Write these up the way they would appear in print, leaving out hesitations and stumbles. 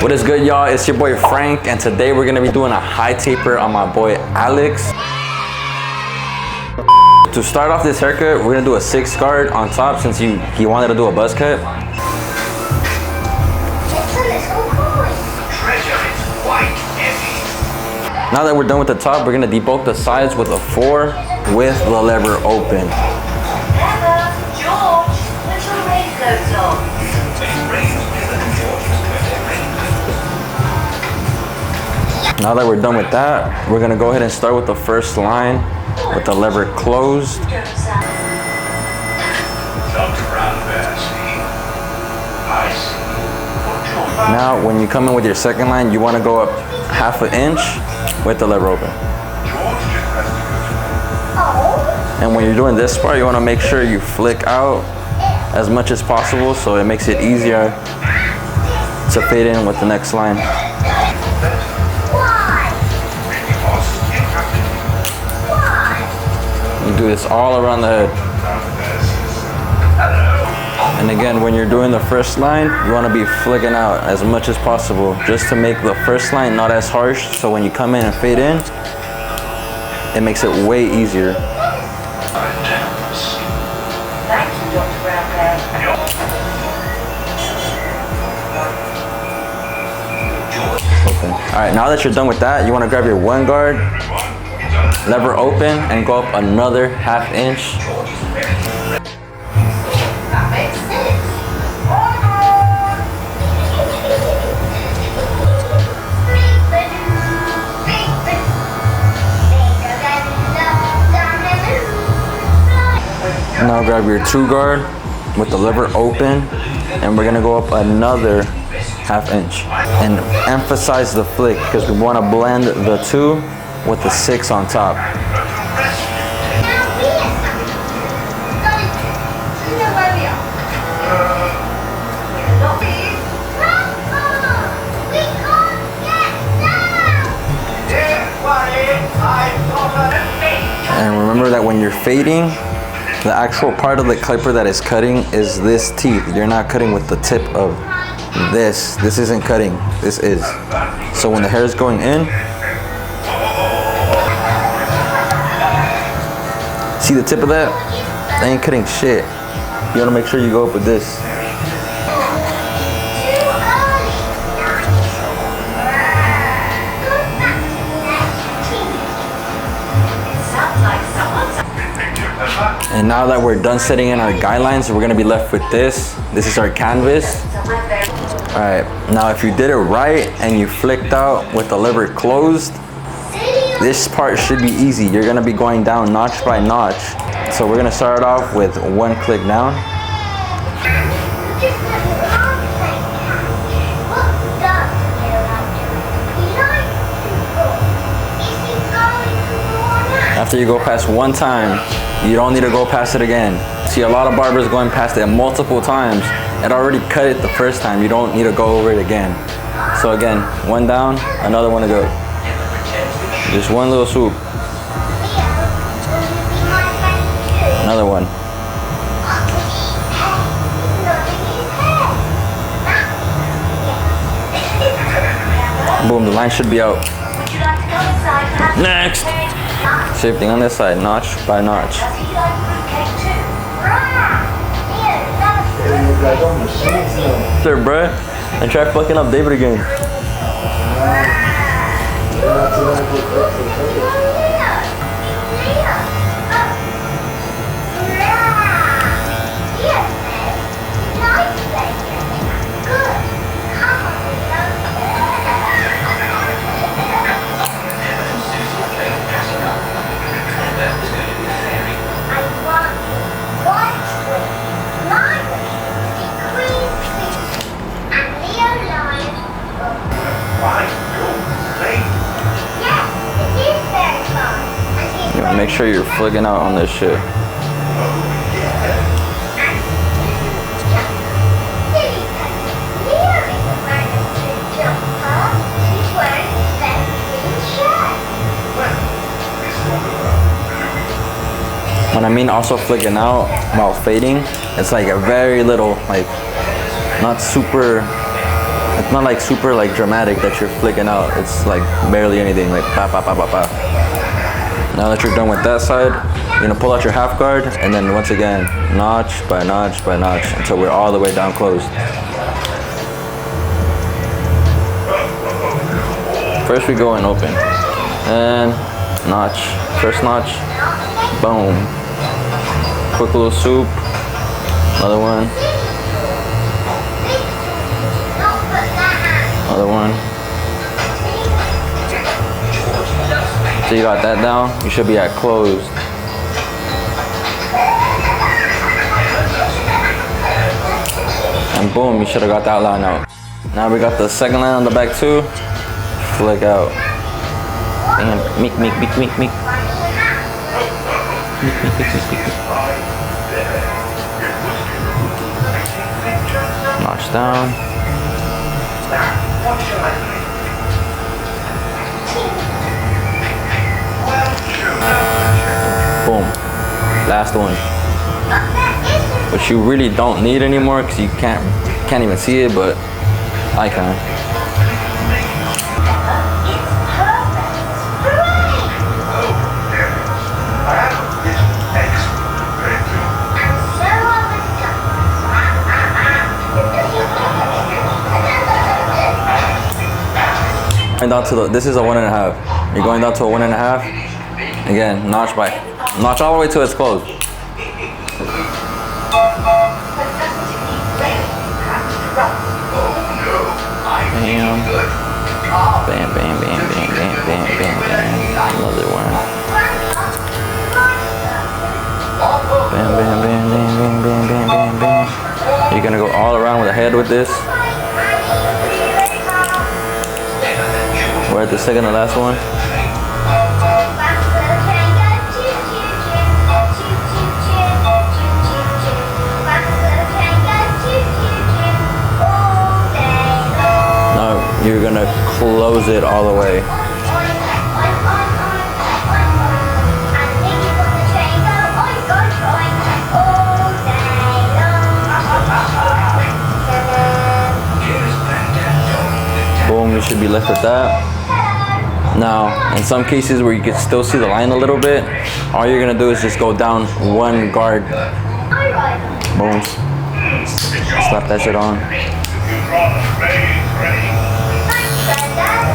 What is good, y'all? It's your boy Frank, and today we're gonna be doing a high taper on my boy Alex. To start off this haircut, we're gonna do a 6 guard on top since he wanted to do a buzz cut. Now that we're done with the top, we're gonna debulk the sides with a 4 with the lever open. Now that we're done with that, we're gonna go ahead and start with the first line with the lever closed. Now, when you come in with your second line, you wanna go up 1/2 inch with the lever open. And when you're doing this part, you wanna make sure you flick out as much as possible so it makes it easier to fade in with the next line. You do this all around the head. And again, when you're doing the first line, you want to be flicking out as much as possible just to make the first line not as harsh, so when you come in and fade in, it makes it way easier. All right, now that you're done with that, you want to grab your 1 guard, lever open, and go up another 1/2 inch. Now grab your 2 guard with the lever open, and we're gonna go up another 1/2 inch. And emphasize the flick because we want to blend the 2 with the 6 on top. And remember that when you're fading, the actual part of the clipper that is cutting is this teeth. You're not cutting with the tip of this. This isn't cutting, this is. So when the hair is going in, see the tip of that? That ain't cutting shit. You wanna make sure you go up with this. And now that we're done setting in our guidelines, we're gonna be left with this. This is our canvas. All right, now if you did it right and you flicked out with the lever closed, this part should be easy. You're gonna be going down notch by notch. So we're gonna start off with 1 click down. After you go past 1 time, you don't need to go past it again. See a lot of barbers going past it multiple times. It already cut it the first time. You don't need to go over it again. So again, 1 down, another 1 to go. Just 1 little swoop. Another 1. Boom, the line should be out. Next. Same thing on this side, notch by notch. There, bruh. And try fucking up David again. Make sure you're flicking out on this shit. When I mean also flicking out while fading, it's like a very little, like not super It's not like super like dramatic that you're flicking out. It's like barely anything, like pa pa pa pa pa. Now that you're done with that side, you're gonna pull out your half guard and then once again, notch by notch by notch until we're all the way down closed. First we go in open and notch, first notch, boom. Quick little swoop, another one. Another one. So you got that down, you should be at closed. And boom, you should have got that line out. Now we got the second line on the back too. Flick out. And meek. Notch down. Boom. Last one. Which you really don't need anymore because you can't even see it, but I can. Down to this is a 1.5. You're going down to a 1.5. Again, notch all the way till it's closed. Bam, bam, bam, bam, bam, bam, bam, bam. Another one. Bam, bam, bam, bam, bam, bam, bam, bam. You're gonna go all around with the head with this. We're at the second to last one. Now you're gonna close it all the way. Boom, you should be left with that. Now, in some cases where you can still see the line a little bit, all you're gonna do is just go down one guard. Boom. Slap that shit on.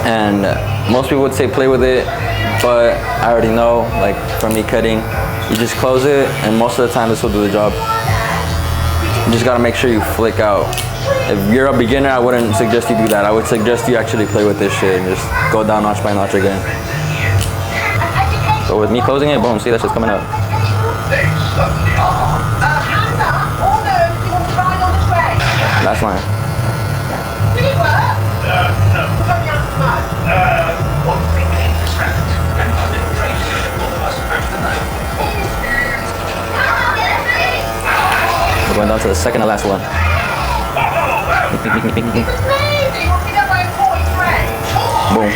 And most people would say play with it, but I already know, like from me cutting, you just close it, and most of the time this will do the job. You just gotta make sure you flick out. If you're a beginner, I wouldn't suggest you do that. I would suggest you actually play with this shit and just go down notch by notch again. So with me closing it, boom, see that shit's coming out. Last line. We're going down to the second to last one. Boom.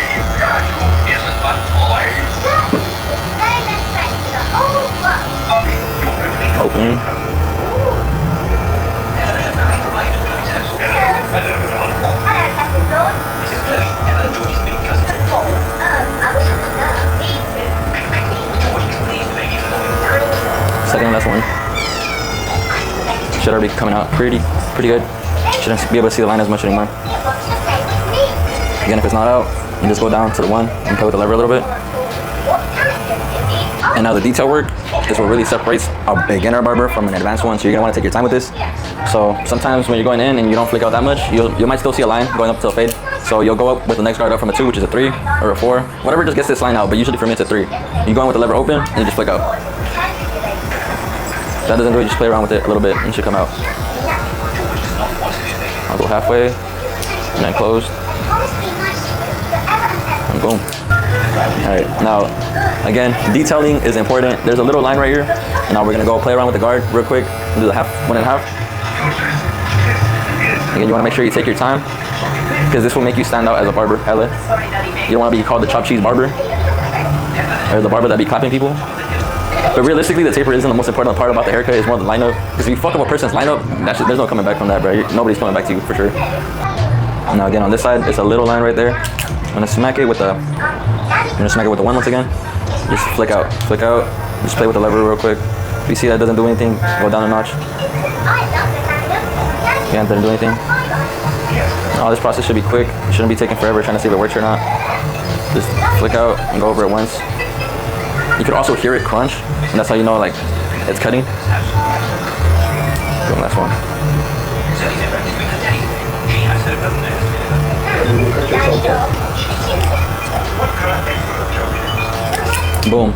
Open. Second and last one. Should already be coming out pretty good. Shouldn't be able to see the line as much anymore. Again, if it's not out, you just go down to the one and play with the lever a little bit. And now the detail work is what really separates a beginner barber from an advanced one. So you're gonna want to take your time with this. So sometimes when you're going in and you don't flick out that much, you might still see a line going up to a fade. So you'll go up with the next guard up from a 2, which is a 3 or a 4, whatever just gets this line out. But usually for me it's a 3. You go in with the lever open and you just flick out. If that doesn't do it, you just play around with it a little bit and it should come out. I'll go halfway and then close. And boom. Alright, now again, detailing is important. There's a little line right here. And now we're gonna go play around with the guard real quick and do the 1.5. Again, you wanna make sure you take your time because this will make you stand out as a barber, hella. You don't wanna be called the chopped cheese barber or the barber that be clapping people. But realistically, the taper isn't the most important part about the haircut. It's more the lineup. Because if you fuck up a person's lineup, there's no coming back from that, bro. Nobody's coming back to you for sure. Now again on this side, it's a little line right there. I'm gonna smack it with the one once again. Just flick out. Just play with the lever real quick. If you see that doesn't do anything, go down a notch. Again, doesn't do anything. Oh, this process should be quick. It shouldn't be taking forever trying to see if it works or not. Just flick out and go over it once. You could also hear it crunch, and that's how you know like it's cutting. Boom, last one. Boom.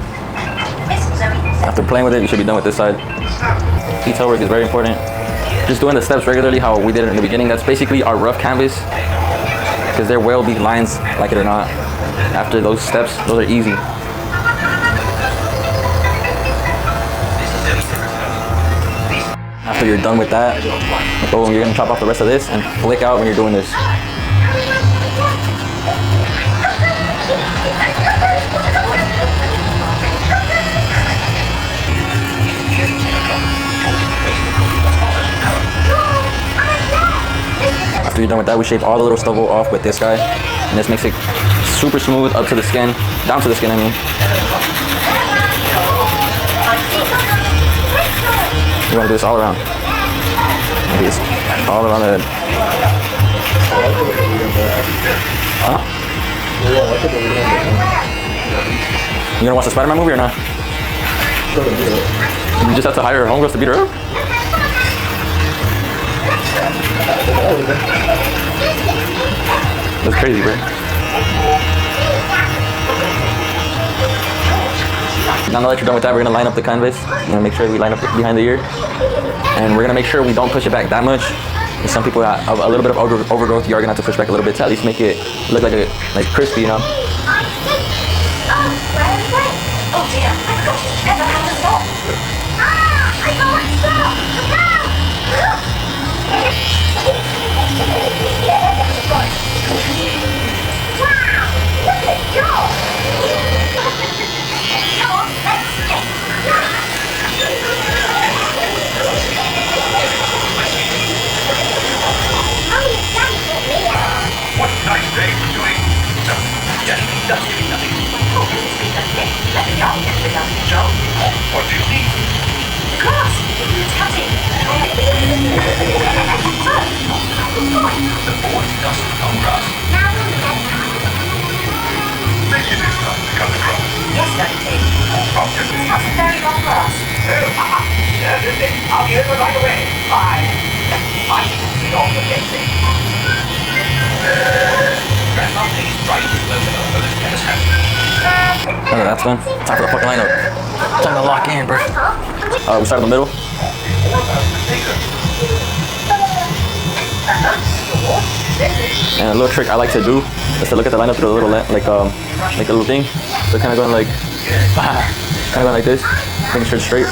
After playing with it, you should be done with this side. Detail work is very important. Just doing the steps regularly, how we did it in the beginning. That's basically our rough canvas, because there will be lines, like it or not. After those steps, those are easy. After you're done with that, boom, you're gonna chop off the rest of this and flick out when you're doing this. After you're done with that, we shape all the little stubble off with this guy, and this makes it super smooth up to the skin, down to the skin, I mean. You want to do this all around. Maybe it's all around the head. Huh? You gonna watch the Spider-Man movie or not? You just have to hire homegirls to beat her up? That's crazy, bro. Now that you're done with that, we're gonna line up the canvas. We're gonna make sure we line up behind the ear. And we're gonna make sure we don't push it back that much. And some people have a little bit of overgrowth, you are gonna have to push back a little bit to at least make it look like crispy, you know? What do you need? Glass. It's cutting. The board doesn't come grass. Make it this time to cut the grass. Yes, Daddy. It's not a very long grass. I'll be over right away. I should be on the fixing. Grandma, please try to open up for this tennis hat. Okay, that's done. Time for the fucking lineup. Time to lock in, bro. We start in the middle. And a little trick I like to do is to look at the lineup through a little like a little thing. So kind of going like, kind of going like this, making sure it's straight.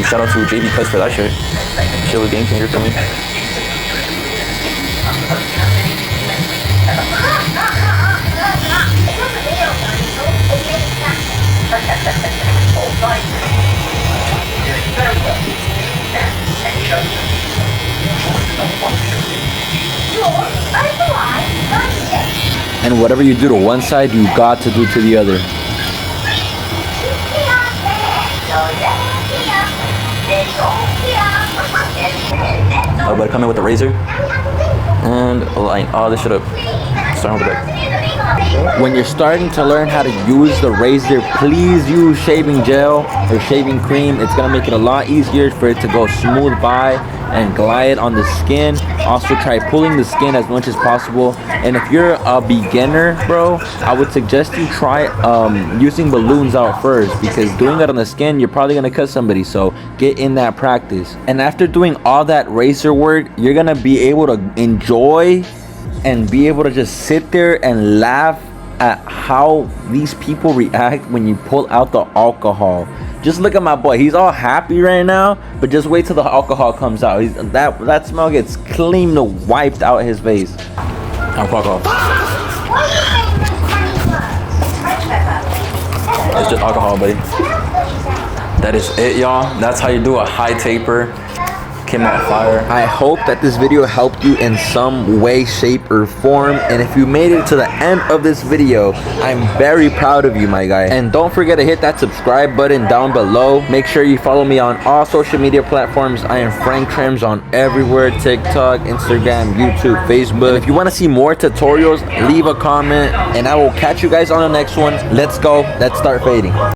Shout out to JB Cuts for that shit. Shit was game changer for me. And whatever you do to one side, you got to do to the other. Oh, but come in with the razor and line all this shit up. Starting with the back. When you're starting to learn how to use the razor, please use shaving gel or shaving cream. It's gonna make it a lot easier for it to go smooth by and glide on the skin. Also try pulling the skin as much as possible. And if you're a beginner, bro, I would suggest you try using balloons out first, because doing that on the skin, you're probably gonna cut somebody. So get in that practice. And after doing all that razor work, you're gonna be able to enjoy and be able to just sit there and laugh at how these people react when you pull out the alcohol. Just look at my boy. He's all happy right now, but just wait till the alcohol comes out. That smell gets clean wiped out his face. Alcohol. It's just alcohol, buddy. That is it, y'all. That's how you do a high taper. Came out fire. I hope that this video helped you in some way, shape, or form. And if you made it to the end of this video, I'm very proud of you, my guy. And don't forget to hit that subscribe button down below. Make sure you follow me on all social media platforms. I am franktrimz on everywhere: TikTok, Instagram, YouTube, Facebook. And if you want to see more tutorials, leave a comment, and I will catch you guys on the next one. Let's go. Let's start fading.